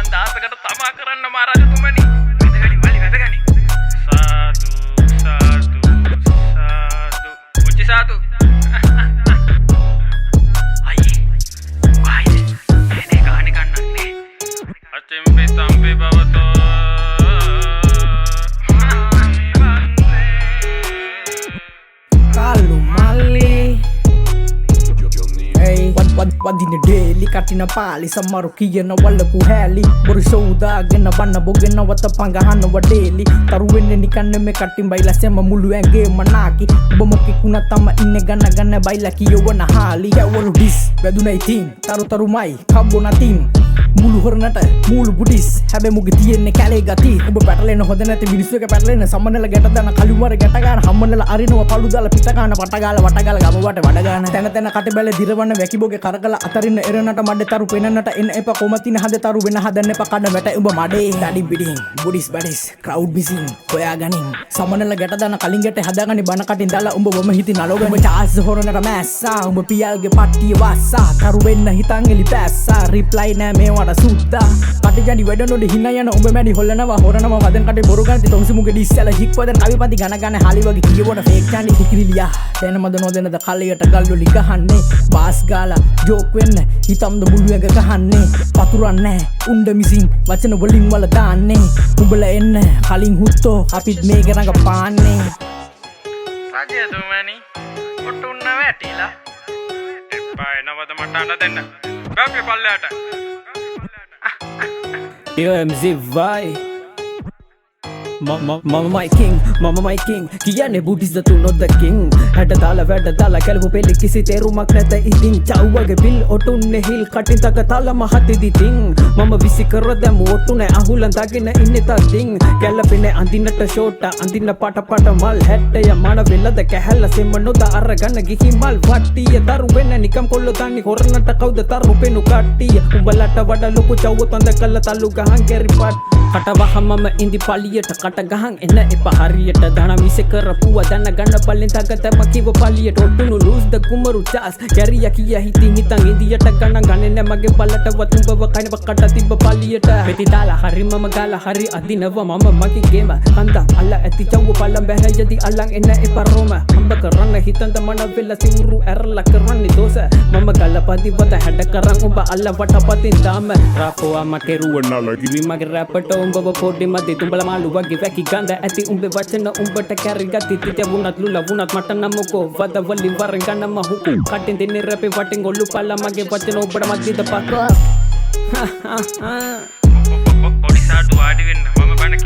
අවුරුද්දන් 16කට තමා කරන්න මා රජතුමනි. වැදගනි මල්ලි වැදගනි. සාදු සාදු සාදු. පුංචි සාදු. අයියේ. වයිද? එනේ ගානේ ගන්නන්නේ. අචෙම්බි තම්බි බවතෝ. Kalu mali වදින ඩේලි කටින පාලි සමරු කියන වල්ලකු හැලි බොරු සෝදාගෙන බන්න බොගෙන වත පංගහනව ඩේලි තරු වෙන්නේ නිකන් මේ කටින් බයිලා සෙම මුළු ඇඟේ මනාකි ඔබ මොකෙකුණ තම ඉන්නේ ගන්න ගන්න බයිලා කියවන හාලි යවලු ඩිස් වැදුන ඉතින් තරුමයි කම්බොන තින් මුළු හොරනට මුළු බුඩිස් හැබැයි මුගේ තියෙන්නේ කැලේ ගති ඔබ පැටලෙන හොද නැති මිනිස්සු එක පැටලෙන සම්මනල ගැට දාන කළුමර ගැට ගන්න හම්මනල අරිනව පළු දාලා පිට ගන්න වට ගාලා ගම වට වඩ ගන්න තැන තැන කට බැල දිරවන්න වැකිබෝගේ කරකලා අතරින් එරනට මඩ තරු පෙනන්නට එන්න එපා කොමතින හද තරු වෙන හදන්න එපා කඩ වැට උඹ මඩේ දඩි බිඩින් බුඩිස් බඩිස් ක්‍රවුඩ් මිසින් හොයා ගනින් සම්මනල ගැට දාන කලින් ගැට හදාගනි බන කටින් දාලා උඹ වම හිති නලෝග උඹ චාස් හොරනට මැස්සා උඹ පියල්ගේ පට්ටිය වස්සා තරු වෙන්න හිතන් එලි පැස්සා රිප්ලයි නෑ මේවට සුද්දා කටජඩි වැඩ නොඩ හින යන උඹ මැඩි හොල්ලනවා හොරනවා වදන් කටේ බොරු ගන්ති තොන්සි මුගේ ඩිස්සල හික් වදන් කවිපති ගන ගන හාලි වගේ කියවන ෆේක් චානි ටිකිරිලියා දැන මද නොදැනද කලියට ගල්ලු ලි ගහන්නේ බාස් ගාලා ජෝක් වෙන්න හිතම්ද මුළු එක ගහන්නේ පතුරන්නේ උණ්ඩ මිසින් වචන වලින් වල දාන්නේ උඹලා එන්න කලින් හුත්තෝ අපිත් මේක රඟ පාන්නේ රජතුමනි ඔටුන්න වැටිලා එපා එනවද මට අඬ දෙන්න බැපේ පල්ලයට MZ vai Mama my king කියන්නේ බුද්දිස්ද තුනොත් the king හැඩ දාලා වැඩ දාලා කැලපු පෙලි කිසි තේරුමක් නැත ඉතින් චව්වගේ බිල් ඔටුන්නේ හිල් කටින් තක තාලා මහතෙදි තින් මම විසි කර දැමු ඔටුනේ අහුලන් දාගෙන ඉන්නේ තදින් කැලපිනේ අඳින්නට ෂෝට් අඳින්න පට මල් හැට්ටය මන වෙලද කැහැල්ල සෙම නොද අරගන්න ගිහි මල් වට්ටිය දරු වෙන්න නිකම් කොල්ල දන්නේ හොරනට කවුද තරු පෙනු කට්ටිය උඹලට වඩා ලොකු චව්ව තඳ කල්ල තල්ලු ගහන් කැරිපත් කටවහමම ඉඳි පලියට කට ගහන් එන්න එපා හරියට දන මිස කරපුවා දන්න ගන්න පල්ලෙන් තගතම කිව පලියට ඔටුනු ලූස් ද කුමරු චාස් කැරියා කියා හිතින් ඉදියට ගන්න ගන්නේ මගේ බලට වතුඹව කයින් බකට තිබ්බ පලියට පෙති දාලා හරි මම ගාලා හරි අදිනව මම මගේ ගේම කන්ද අල්ල ඇති චව්ව පල්ලම් බැහැ යදි අල්ලන් එන්න එපා රෝම හම්බ කරන්න හිතන්ද මන වෙල සිවුරු ඇරලා කරන්නේ දෝස මම ගල්පදි වද හැඩ කරන් උඹ අල්ල වටපතින් දාම රාකෝවා මගේ රුවනල කිවි මගේ රැපට උඹව පොඩි මදි තුඹල මාළු වගේ වැකි ගඳ ඇති උඹේ වචන උඹට කැරි ගති තිත වුණත් ලුල වුණත් මට නමකෝ වද වලින් වරෙන් ගන්න මහුකු කටින් දෙන්නේ රැපේ වටින් ඔල්ලු පල්ලා මගේ වචන ඔබට මැදිද පක්ක පොඩි සාඩු වාඩි වෙන්න මම බණ